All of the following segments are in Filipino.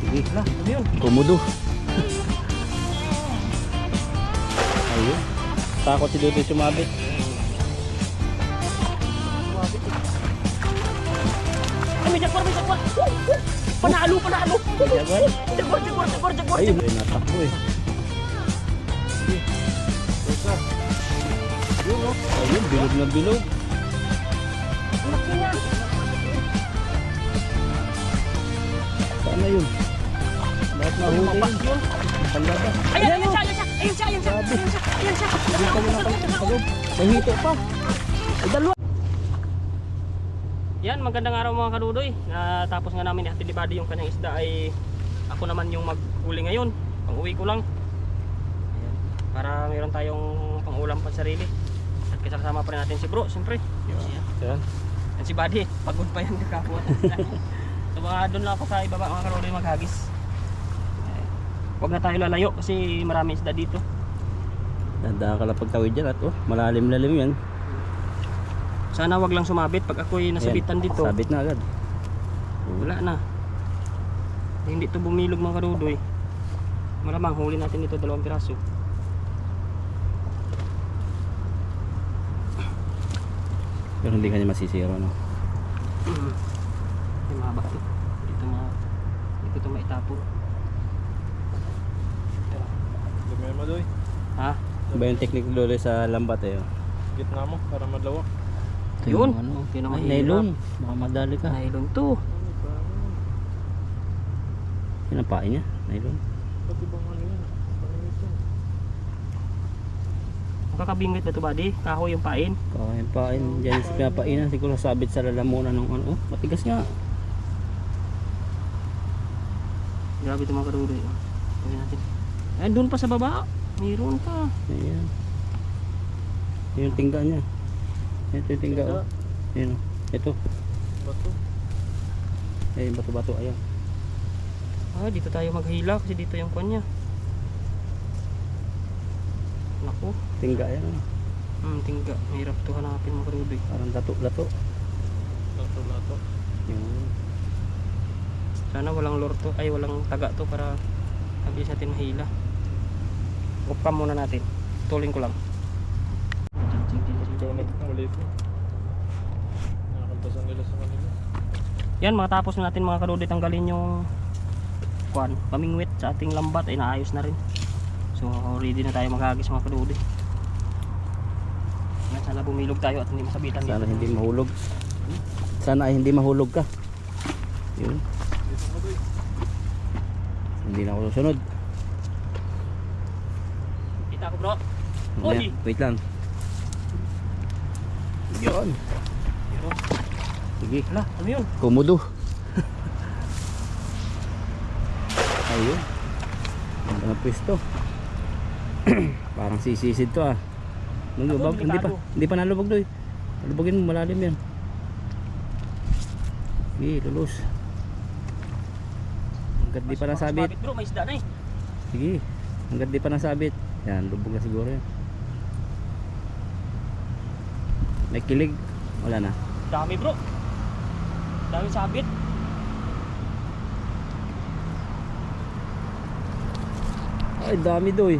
Sige. Hala, ano yun? Komodo. Ayun. Takot si Dudoy sumabit. Sumabit eh. Ay, may jaguar, may jaguar! Panalo, panalo! Jaguar? Jaguar, jaguar, jaguar, jaguar! Ayun, ay natakbo eh. Ayun, bilog na bilog. Ang laki niya! Saan na yun? Bakit nahuli Lumabas yun? yun! Panlaba. Ayan, ayan siya, ayan siya! Ayan siya, ayan siya! Ayan siya! Hindi ka muna kayo sa loob. May hito pa. Ay, dalawa. Yan, magandang araw mga kadudoy. Natapos nga namin ni Body yung kanyang isda ay ako naman yung maghuli ngayon. Pang-uwi ko lang. Ayan. Para meron tayong pang-ulam pa sarili. At kasama pa rin natin si bro, siyempre. Yan. Yan si Body, pagod pa yan kakapot. So mga doon lang ako sa ibaba mga kadudoy maghagis. Huwag na tayo lalayo kasi marami isda dito. Danda ka lang pagtawid dyan at malalim-lalim yan. Sana wag lang sumabit pag ako'y nasabitan dito. Sabit na agad. Wala na. Hindi to bumilog mga kadudoy. Malamang huli natin dito 2 piraso. Pero hindi kanya masisira, no? Ay mahaba to. Dito to maitapo. Lumay mo doy. Ha? Iba yung technique doon sa lambat eh. Gitna mo para malawak. Ito Yun. yung ano, Yun ang ay, mahirap. nylon. Baka madali ka. Nylon to. Yun ang pain niya, nylon. Pati bang ano yun? Pangit yun. Kakabingwit na to Body. Kahoy yung pain. Kain pain. Diyan sa pinapainan. Siguro sabit sa lalamunan ng ano. Oh, matigas nga. Grabe ito mga kadudoy. Pagin natin. Ay doon pa sa baba. Mayroon pa. Ayan. Yun yung tingga niya. Ito yung tingga. Oh. Ayan oh. Ito. Bato. Ayan, bato-bato. Ayan. Ah, dito tayo maghila kasi dito yung kanya. Naku. Tingga ayan. Oh. Tingga. Mahirap to hanapin mga kadudoy. Parang lato-lato. Lato-lato. Yun. Sana walang lure to. Ay walang taga to para mabilis natin mahila. Upcam muna natin. Tuling ko lang. Donut ang maliit mo. Nakakaltasan nila sa kanila. Yan, matapos na natin mga kadudoy tanggalin yung pamingwit sa ating lambat ay naayos na rin. So ready na tayo maghagis mga kadudoy. Yan, sana bumilog tayo at hindi masabitan Sana dito. hindi mahulog. Sana ay hindi mahulog ka. Yun. Dito mo doy. Hindi na ako susunod. Kita ko bro. Mamaya, Oy! wait lang. Yun. Pero, Sige. hala, ano yun? Komodo. Ayun. Ganda ng pwesto. Parang sisisid to ah. Lubog, hindi pa nalubog doy. Lubogin mo, malalim yan. Sige, lulus. Hanggat di pa nasabit. Sumabit bro, may isda na eh. Sige. Hanggat di pa nasabit. Yan, lubog na siguro yan. May kilig. Wala na. Dami bro. Dami sabit. Ay, dami doy.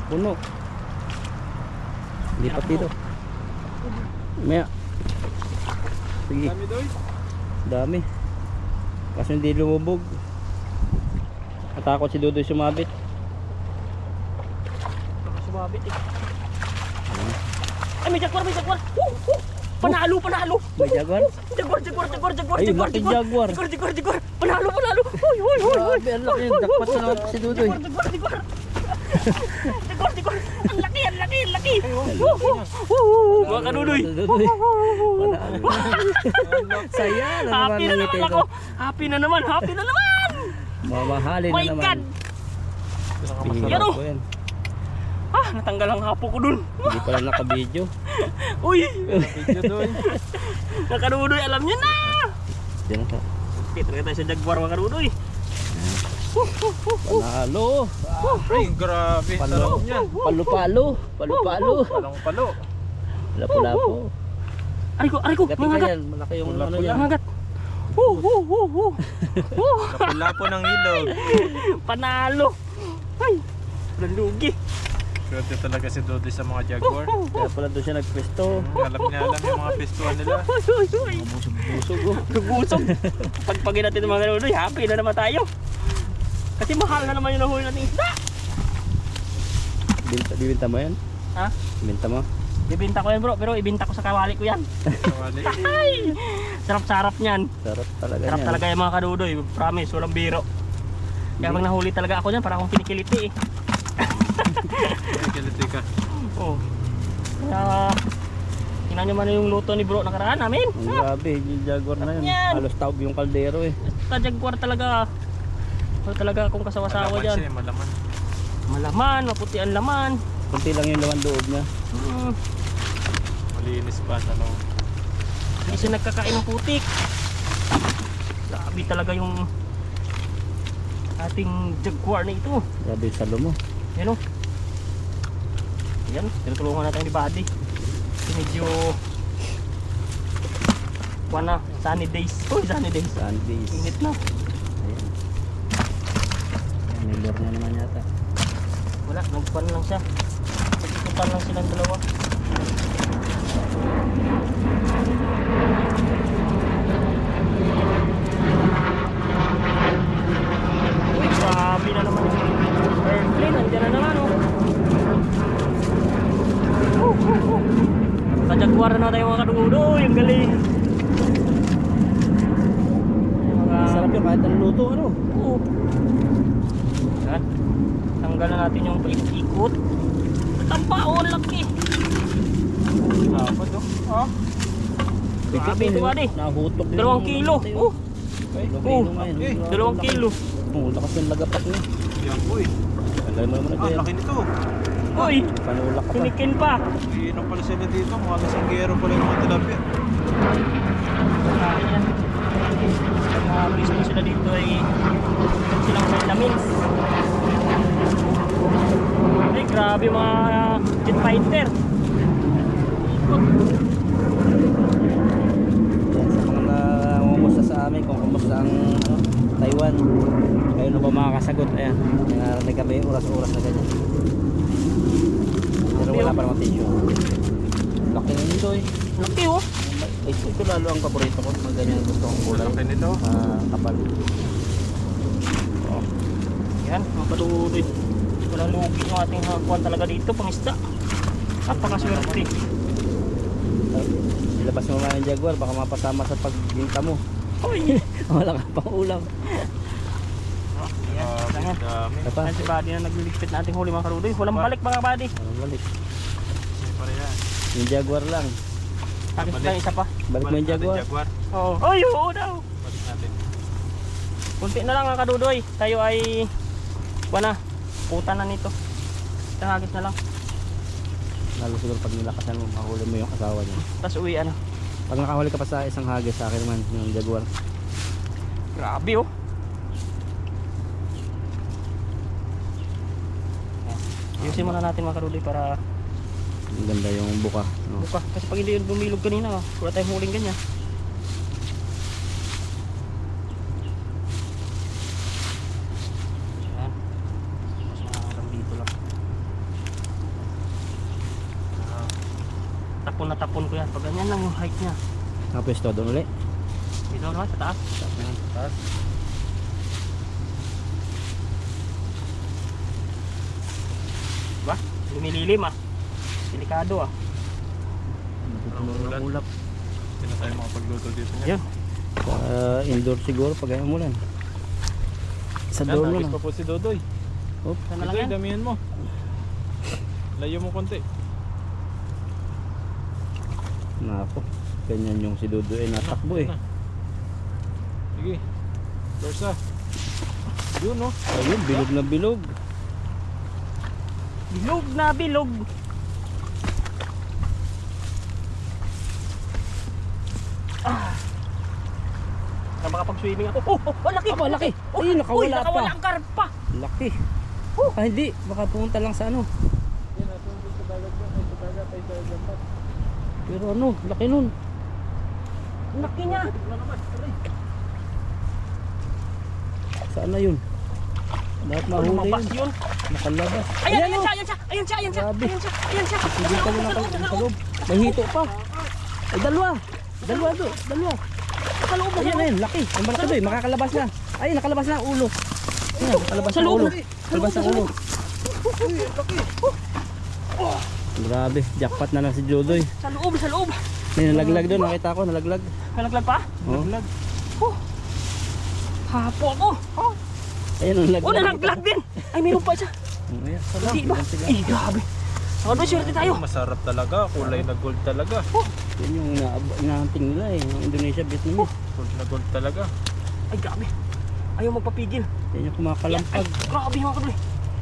Puno. Lipat dito. Maya. Sige. Dami doy. Dami. Kaso hindi lumubog. Natakot si Dudoy sumabit. Sumabit eh. Ay, may jaguar, may jaguar. Panalo, panalo. May jaguar? Jaguar, jaguar, jaguar, jaguar, Ay, jaguar, laki jaguar. jaguar. Jaguar, jaguar, jaguar. Panalo, panalo. Hoy, hoy, hoy, hoy. Grabe, ang laki. Dakpat sa naman si Dudoy. Jaguar, jaguar, jaguar. Jaguar, jaguar. Ang laki, ang laki, ang laki. Mga kadudoy. Dudoy. Saya na naman Happy na ng naman ngiti ako. ko. Happy na naman, happy na naman. Mamahalin My na naman. God. Pihinga Yan, oh. ko yan. Ah, natanggal ang hapo ko dun. Hindi pala naka-video. Uy, Video doy. nakadudoy, alam niyo na. Diyan ka. Dito na tayo sa jaguar mga kadudoy. Panalo. Ay, grabe. Palo. Sarap niyan. Palo-palo. Palo-palo. Palang palo. Lapo-lapo. Aray ko, Gating ka mangagat. yan. Malaki yung Pula-pula. ano yan. Mangagat. Lapo-lapo ng ilog. Panalo. Ay, walang lugi. Swerte talaga si Dodoy sa mga Jaguar. Kaya pala doon siya nagpwesto. Alam niya alam yung mga pistuan nila. Busog oh. Nagusog. Pagpagin natin ng mga kadudoy, happy na naman tayo. Kasi mahal na naman yung nahuli natin isda. Bibinta mo yan? Ha? Bibinta mo? Ibinta ko yan bro, pero ibinta ko sa kawali ko yan. Kawali. Ay! Sarap-sarap niyan. Sarap talaga Sarap yan. talaga yung mga kadudoy, promise, walang biro. Kaya pag nahuli talaga ako dyan, para akong kinikiliti eh. Kiliti ka. Oh. Kaya, tingnan nyo man yung luto ni bro nakaraan namin. Ang grabe, yung Jaguar na yun. Yan. Halos taob yung kaldero eh. Basta Jaguar talaga. Wala talaga akong kasawa-sawa Malaman dyan. siya, malaman. Malaman, maputi ang laman. Kunti lang yung laman loob niya. Malinis pa sa loob. Hindi siya nagkakain ng putik. Grabe talaga yung ating Jaguar na ito. Grabe yung salo mo. Yan o. Yan, tinutulungan natin ni Buddy. Medyo sunny days. Uy, sunny days. Sundays. Init na. Ayan. Ayan, may lure na naman yata. Wala, nagpan lang siya. Nagputan lang silang dalawa. Uy, grabe na naman yung airplane. Nandiyan na naman oh. Sa Jaguar na tayo mga kadugudo. Yung galing. Sarap yung kahit ang luto ano. Oo. Yan. Tanggal na natin yung paikot. Tampao, ang laki. Dapat oh. Ha? Grabe ito ba di? Nahutok din 2 kilo. Oh, Oh, 2 kilo. Oh, lakas yung lagapak niya. Yan po eh. Alam mo naman na Ah, yan. laki nito. Uy, Panulak ka pa. tinikin pa. Iinom pala sila dito. Mga lasinggero pala yung mga tilapia. Grabe yan. Pag mga mo sila dito ay silang vitamins. Ay, grabe mga jet fighter. Ikot. Yan sa mga nangumusta sa amin kung kumusta ang Taiwan. Kayo na ba makakasagot? Ayan. Narinig kami oras-oras na ganyan. Pero wala pa naman tissue. Laki na nito eh. Laki oh. Ito lalo ang paborito ko. Mga ganyan gusto kong kulay. Laki nito. Kapal. Oh. Yan, mga paluloy. Walang lugi yung ating kuwan talaga dito, pangisda. Napakaswerte. Ilabas mo mga yung Jaguar. Baka mapasama sa pagbinta mo. Uy! Wala ka pang ulam. Yan, tangan. Dami. Apa? Yan si Buddy na nagliligpit nating huli mga kaluloy. Walang balik mga Buddy. Walang balik. May pare yan. Yung Jaguar lang. Takit lang isa pa. Balik mo yung natin, Jaguar. Jaguar. Oo. Ay, oo daw. Balik natin. Kunti na lang mga kadudoy. Tayo ay wala. Puta na nito. Tahagis na lang. Lalo siguro pag nilakasan mo, mahuli mo yung asawa niya. Tapos uwi ano. Pag nakahuli ka pa sa isang hagis, sa akin naman yung Jaguar. Grabe oh. Ayusin muna natin mga kadudoy para Ang ganda yung buka. No? buka. Kasi pag hindi yun bumilog kanina, wala tayong huling ganyan. Yan. Mas makakang dito lang. Tapon na tapon ko yan. Pag ganyan lang yung height niya. Tapos to doon ulit. Dito naman sa taas. Taas. Diba? Lumililim ah. Delikado ah. Ulap. Hindi na tayo makapagluto dito niya. Ayun. Sa indoor siguro pag ayaw umulan. Sa Yan, door mo nagis lang. pa po si Dodoy. Oh, Sana lang Dodoy, yan. damihan mo. Layo mo konti. nako. Ganyan yung si Dudu ay natakbo eh. Sige. Versa. Yun no. Ayun, bilog na bilog. Bilog na bilog. Ah. Na makapag-swimming ako. Oh, laki. Aba, laki. Oh, Ay, nakawala uy, nakawala pa. ang karpa. Laki. Ah, hindi. Baka pumunta lang sa ano. Yan, natungkol sa dagat yan. Ay, sa dagat ay sa dagat. Pero ano, laki nun. Ang laki niya. Tignan naman. Aray. Saan na yun? Lahat mahuli Lumabas yun. yun. Nakalabas. Ayan, oh. ayan siya, ayan siya, ayan siya, ayan siya, Grabe. ayan siya, ayan siya. Hindi ka muna sa loob. May hito pa. Ay, dalawa. Dalawa do. Dalawa. Sa loob, Ayan, ayan. Laki. Ang malaki doy. Makakalabas na. Ay, nakalabas na ang ulo. Ayan, nakalabas Sa na ang loob. ulo. Nakalabas na ang ulo. Grabe. Jackpot na lang si Jodoy. Sa loob, sa loob. May nalaglag doon. Nakita ko. Nalaglag. Nalaglag pa? Oh. Hapo ako. Ayan, nalaglag. Oh, nalaglag din. Ay, meron pa isa. Ayan, Hindi ba? Eh, grabe. Ako doon, swerte tayo. Masarap talaga, kulay na gold talaga. Yan yung inaanting nila eh. Yung Indonesia, Vietnam eh. Gold na gold talaga. Ay, grabe. Ayaw magpapigil. Yan yung Ay, kumakalampag. grabe mga kadoy.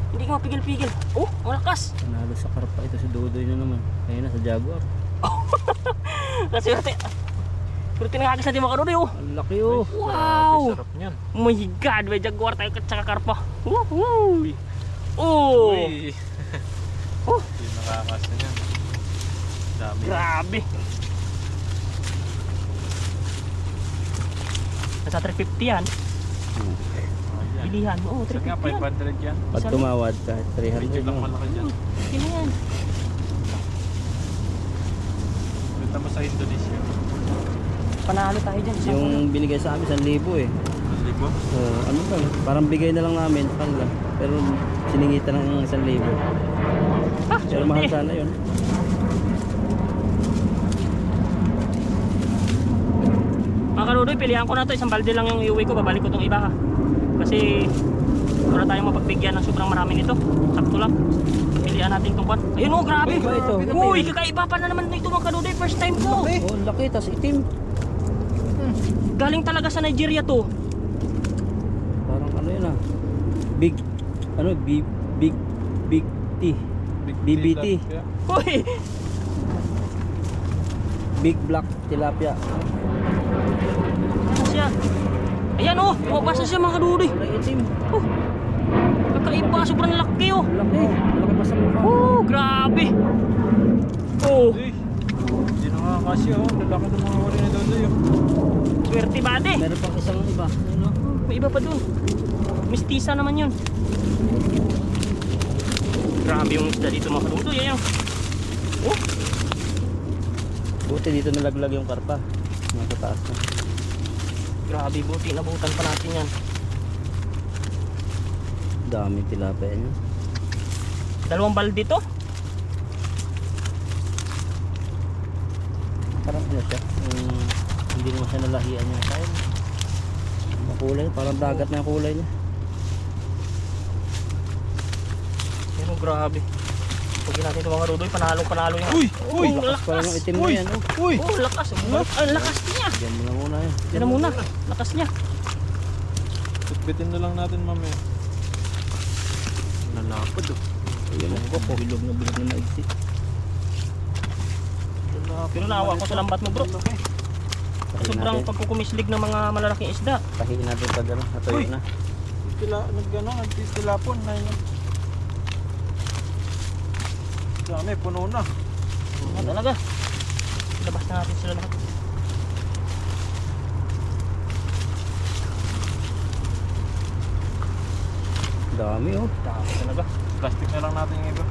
Hindi ka mapigil-pigil. Oh, ang lakas. Panalo sa karpa. Ito si Dodoy na naman. Kaya na sa Jaguar. Kasi swerte. Pero tinakagas natin mga kadoy, oh. Ang laki oh. Wow. Sarap niyan. Oh my God, may jaguar tayo at saka karpa. Woohoo! Oh! Uy. Oh, Yung nakakasa niyan. Dami. grabe. Nasa 350 yan. Ayan. Bilihan mo. Oh, Saan nga, 350 yan. 500 yan. Pag tumawad kahit Medyo 300 lang mo. malaki dyan. Sige na yan. Punta mo sa Indonesia. Panalo tayo dyan. Yung binigay sa amin 1,000 eh. 1,000? So, ano ba? Parang bigay na lang namin sa kanila. Pero siningitan ng 1,000. Ah, Pero mahal swerte. sana yun. Mga kanudoy, pilihan ko na to. Isang balde lang yung iuwi ko. Babalik ko tong iba ha. Kasi wala tayong mapagbigyan ng sobrang marami nito. Sakto lang. Pilihan natin itong pan. Ayun oh, grabe. Iba ito. Uy, kakaiba pa na naman ito mga kanudoy. First time ko. Oh, laki. Tas itim. Galing talaga sa Nigeria to. Parang ano yun ah. Big, ano, big T. BBT. tilapia. Uy, Big black tilapia. ano siya? Ayan oh, lumabas na siya mga kanudoy. Kulay itim. Oh, kakaiba. Sobrang laki oh. Laki. Laki pa sa mukha. Oh, grabe. Oh, Uy. Hindi nakakasya oh. Lalaki ng mga wali na doon doon. swerte bade. Meron pang isang iba. Ano? May iba pa dun. Mistisa naman yun. Grabe yung isda dito mga kanudoy. Ayan. Oh, Buti dito nalaglag yung karpa. Nasa taas na. grabe. Buti nabutan pa natin yan. Dami tilapia niya. 2 balde to. Parang ano siya. Hindi naman siya nalahian niya. Kaya makulay. Parang dagat na yung kulay niya. Pero grabe. Pagin natin ito mga kanudoy. Panalo yung... Uy! Uy! Oh, Lakas pa lang yung lakas. itim na Uy! yan. Oh. Uy! Oh, lakas. Ang lakas niya. Diyan mo na muna yan. Yan na muna. Lakas niya. Bitbitin na lang natin mamaya. Nalapad oh. Ayun ako po. Bilog na naigsit. Pero naawa ko sa lambat mo bro. Sobrang pagkukumislig ng mga malalaking isda. Tahiin natin pag ano. Natuyo Uy! na. Nagtilapon na yun. Dami, puno na. Ano talaga? Labas na natin sila lahat. Dami oh. Dami talaga. Plastic na lang natin yung iba.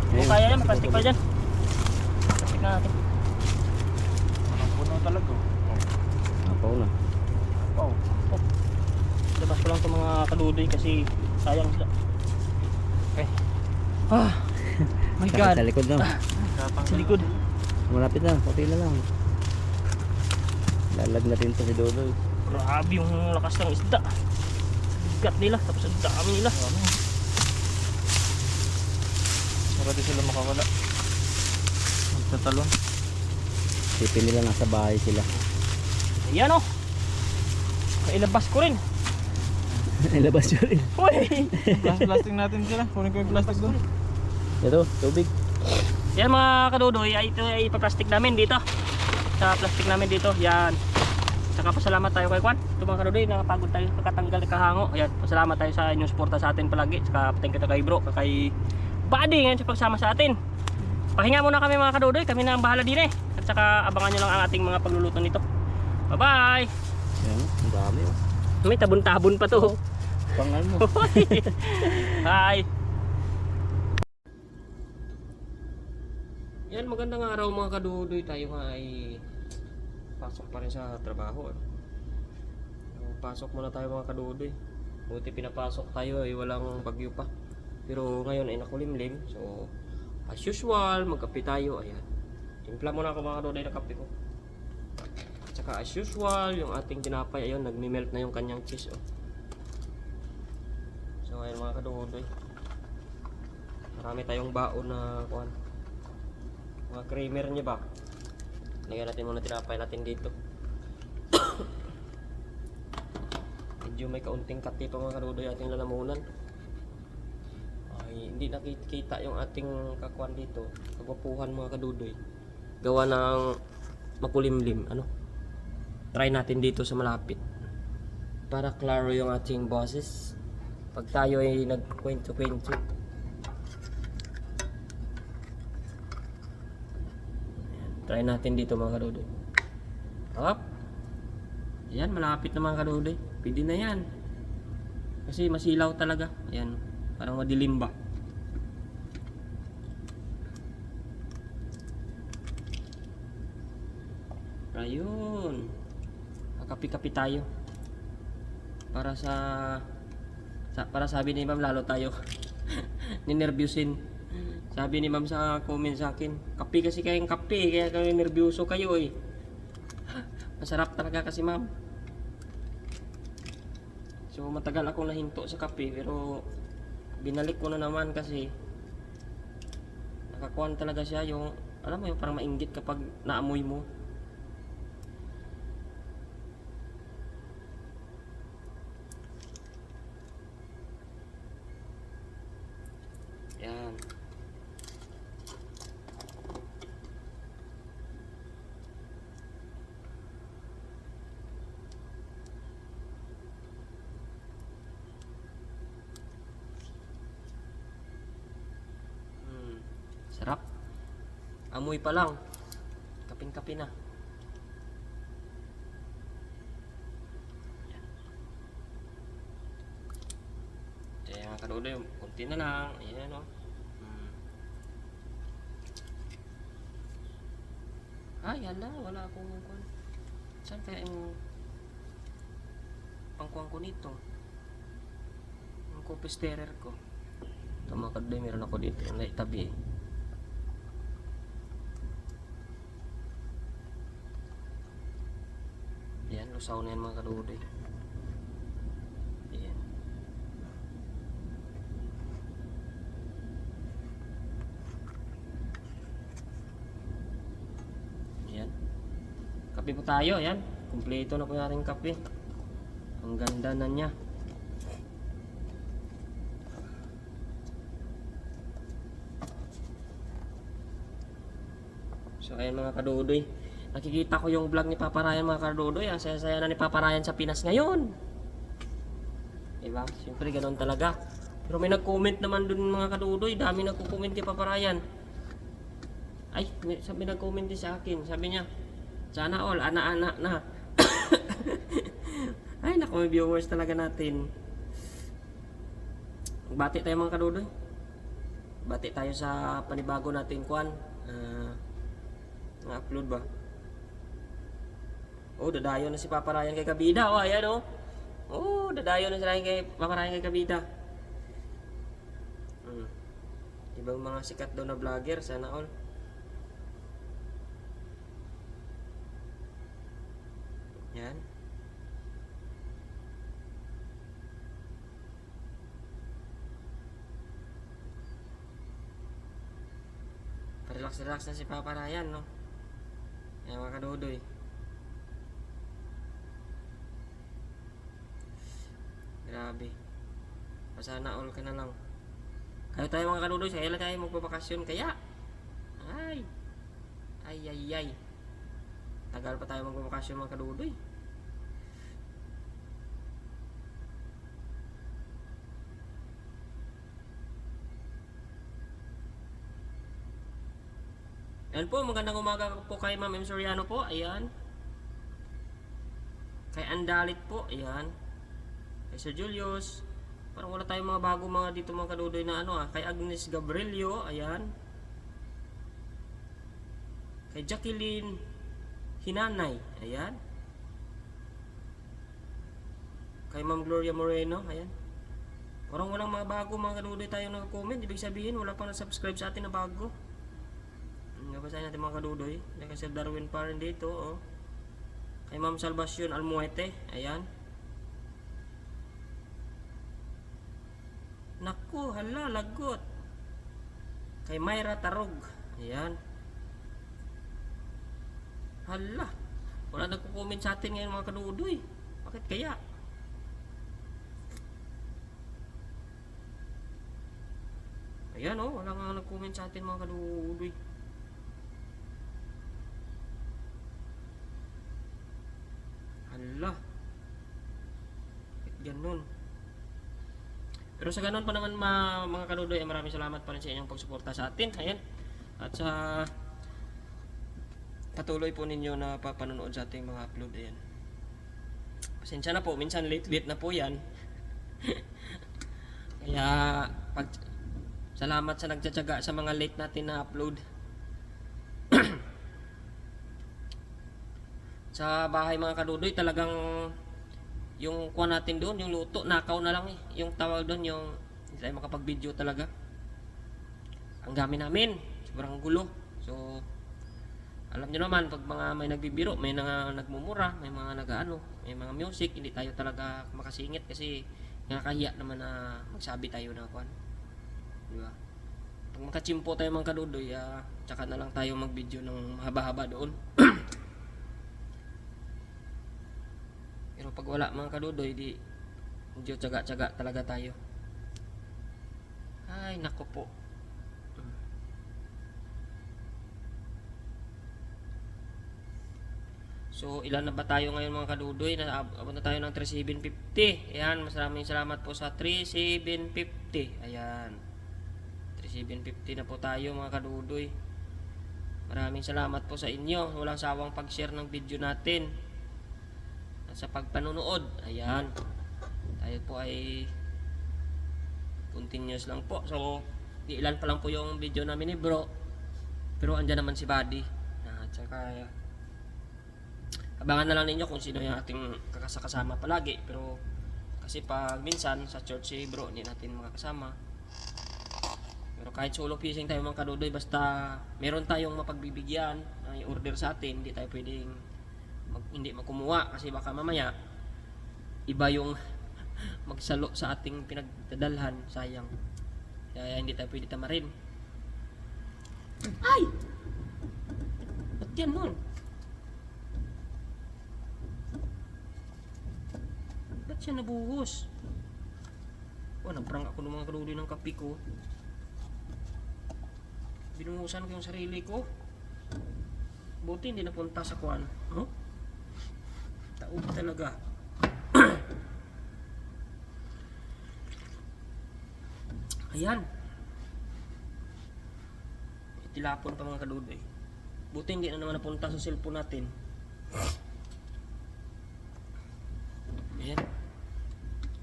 Kung kaya yan, plastic pa dyan. Plastic na natin. Ang puno talaga oh. Napaw na. Oh. Labas ko lang itong mga kaludoy kasi sayang sila. Okay. Ah, my Sakit God. sa likod na. Sa likod. Malapit na. Pati na lang. Lalag natin to si Dodoy. Grabe yung lakas ng isda. Bigat nila, tapos ang dami nila. Marami sila makawala. Magtatalon. Sipin nila nasa bahay sila. Ayan o. Nailabas ko rin. Ilabas nyo rin. Uy! Plastic natin sila. Kunin ko yung plastic doon. Ito, tubig. Yan mga kadudoy, ay ito ay ipaplastic namin dito. Sa plastic namin dito, yan. Saka pasalamat tayo kay Kwan. Ito mga kadudoy, nakapagod tayo pagkatanggal ng kahango. Ayan, pasalamat tayo sa inyong suporta sa atin palagi. Saka thank you kay bro, kay Buddy ngayon sa pagsama sa atin. Pahinga muna kami mga kadudoy, kami na ang bahala din eh. At saka abangan nyo lang ang ating mga pagluluto nito. Bye bye! Yan, ang dami oh. May tabon-tabon pa to. Pangal mo. Hi! Yan, magandang araw mga kadudoy. Tayo nga ay pasok pa rin sa trabaho. Pasok muna tayo mga kadudoy. Buti pinapasok tayo ay walang bagyo pa. Pero ngayon ay nakulimlim. So, as usual, magkape tayo. Ayan. Timpla muna ako mga kadudoy na kape ko. At saka as usual, yung ating tinapay, ayun, nagmi-melt na yung kanyang cheese. Oh. So, ayun mga kadudoy. Marami tayong baon na kuhan. Mga creamer niya ba? Lagyan natin muna tinapay natin dito. Medyo may kaunting kati pa mga kadudoy ating lalamunan. Ay, hindi nakikita yung ating kakuan dito. Kagwapuhan mga kadudoy. Gawa ng makulimlim. Ano? Try natin dito sa malapit. Para klaro yung ating boses. Pag tayo ay nagkwento-kwento. Try natin dito mga kadudoy. Up. Ayan, malapit na mga kadudoy. Pwede na yan. Kasi masilaw talaga. Ayan, parang madilim ba. Ayun. Kapi-kapi tayo. Para sabi ni ma'am lalo tayo ninervyusin. Sabi ni ma'am sa comment sa akin, kape kasi kayong kape, kaya kayo nervyoso kayo eh. Masarap talaga kasi ma'am. So matagal akong nahinto sa kape pero binalik ko na naman kasi nakakuan talaga siya yung, alam mo yung parang mainggit kapag naamoy mo. Yan. Sarap. Amoy pa lang. Kapin-kapi na. Kaya mga kadudoy, kunti na lang. Ayan o. Ay, hala. Wala akong kuwan. Saan kaya yung pangkuhan ko nito? Yung coffee stirrer ko. Ito mga kadudoy, meron ako dito. Yung naitabi eh. Yan, lusaw na yan mga kadudoy. Yan. Yan. Kape po tayo, yan. Kumpleto na po yung ating kape. Ang ganda na niya. So ayan mga kadudoy. Nakikita ko yung vlog ni Papa Ryan mga kadudoy. Ang saya-saya na ni Papa Ryan sa Pinas ngayon. Diba? Siyempre ganoon talaga. Pero may nag-comment naman dun mga kadudoy. Dami nagko-comment kay Papa Ryan. Ay, sabi nag-comment din sa akin. Sabi niya, sana all, ana-ana na. Ay, naku, may viewers talaga natin. Bati tayo mga kadudoy. Bati tayo sa panibago natin kuan. Na-upload ba? Oh, dadayo na si Papa Ryan kay Kabida. Oh, ayan oh. Oh, dadayo na si Ryan kay Papa Ryan kay Kabida. Ibang mga sikat daw na vlogger, sana all. Yan. Relax-relax na si Papa Ryan, no? Yan mga kadudoy. Grabe. Pasana all ka na lang. Kayo tayo mga kadudoy, sa kailan tayo magpapakasyon kaya? Ay. Ay. Tagal pa tayo magpapakasyon mga kadudoy. Ayan po, magandang umaga po kay Ma'am M. Soriano po, ayan. Kay Andalit po, ayan. Kay Sir Julius. Parang wala tayong mga bago mga dito mga kadudoy na ano ah. Kay Agnes Gabrielio, ayan. Kay Jacqueline Hinanay, ayan. Kay Ma'am Gloria Moreno, ayan. Parang walang mga bago mga kadudoy tayo nag-comment. Ibig sabihin, wala pang na-subscribe sa atin na bago. Nabasahin natin mga kadudoy. Kay Sir Darwin pa rin dito, oh. Kay Ma'am Salvacion Almuete, ayan. Naku, hala, lagot. Kay Myra Tarog, ayan. Hala, wala nagko-comment sa atin ngayon mga kadudoy. Bakit kaya? Ayan oh, wala nga nag-comment sa atin mga kadudoy. Hala, bakit ganun? Pero sa ganun pa naman mga kadudoy, maraming salamat pa rin sa inyong pagsuporta sa atin. Ayan. At sa patuloy po ninyo na papanonood sa ating mga upload. Ayan. Pasensya na po, minsan late na po yan. Kaya salamat sa nagtsatsaga sa mga late natin na upload. Sa bahay mga kadudoy, talagang yung kuha natin doon, yung luto, nakaw na lang eh. Yung tawag doon, yung hindi tayo makapag-video talaga. Ang dami namin, sobrang gulo. So, alam nyo naman, pag mga may nagbibiro, may nagmumura, may mga nag-ano, may mga music, hindi tayo talaga makasingit kasi nakakahiya naman na magsabi tayo na kuhan. Diba? Pag makachimpo tayo mga kadudoy, tsaka na lang tayo mag-video ng haba-haba doon. Pero pag wala mga kadudoy, di medyo tsaga-tsaga talaga tayo. Ay, nako po. So, ilan na ba tayo ngayon mga kadudoy? Abot na tayo ng 3,750. Ayan, maraming salamat po sa 3,750. Ayan. 3,750 na po tayo mga kadudoy. Maraming salamat po sa inyo. Walang sawang pag-share ng video natin. At sa pagpanonood. Ayan. Tayo po ay continuous lang po. So, di ilan pa lang po yung video namin ni bro. Pero andyan naman si Buddy. At saka abangan na lang ninyo kung sino yung ating kakasama palagi. Pero kasi pag minsan sa church si bro hindi natin makakasama. Pero kahit solo fishing tayo mga kadudoy, basta meron tayong mapagbibigyan ay order sa atin, hindi tayo pwedeng hindi makumuha kasi baka mamaya iba yung magsalo sa ating pinagdadalhan, sayang. Kaya hindi tayo pwede tamarin. Ay! Ba't yan nun? Ba't siya nabuhos? Nagprang ako ng mga kadudoy ng kape ko. Binuhusan ko yung sarili ko. Buti hindi napunta sa kuwan. Huh? Taob talaga. Ayan. Itilapon pa mga kadudoy. Buti hindi na naman napunta sa cellphone natin. Ayan.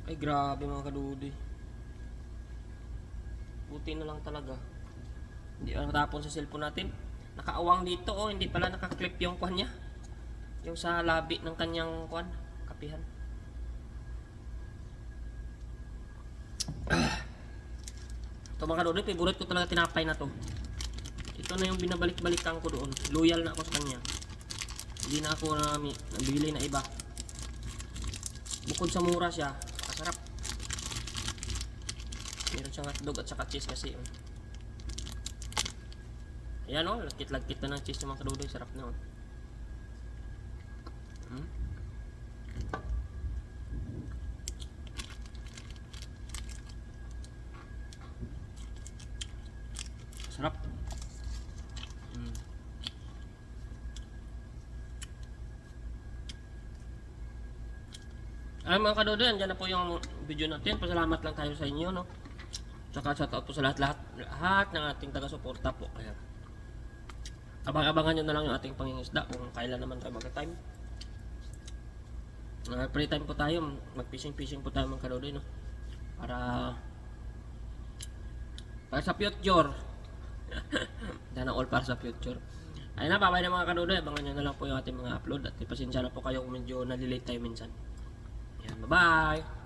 Ay grabe mga kadudoy. Buti na lang talaga. Hindi na natapon sa cellphone natin. Nakaawang dito oh, hindi pala nakaklip yung kuwan niya. Yung sa labi ng kanyang kuwan, kapihan. Ito mga kadudoy, favorite ko talaga tinapay na to. Ito na yung binabalik-balikan ko doon. Loyal na ako sa kanya. Hindi na ako nabili na iba. Bukod sa mura siya, masarap. Meron siyang hotdog at saka cheese kasi. Ayan o, lagkit-lagkit na ng cheese ng mga kadudoy. Sarap na o. Sarap. Ay mga kadudoy, andyan na po yung video natin. Pasalamat lang tayo sa inyo, no? Tsaka shoutout po sa lahat ng ating taga-suporta po. Kaya abang-abangan nyo na lang yung ating pangingisda kung kailan naman tayo magka-time. Free time po tayo, mag-fishing po tayo mga kaludoy, no? Para sa future. Sana all para sa future. Ayun na, bye-bye na mga kaludoy. Abangan nyo na lang po yung ating mga upload. At pasensya na po kayo kung medyo nalilate tayo minsan. Ayan, bye-bye!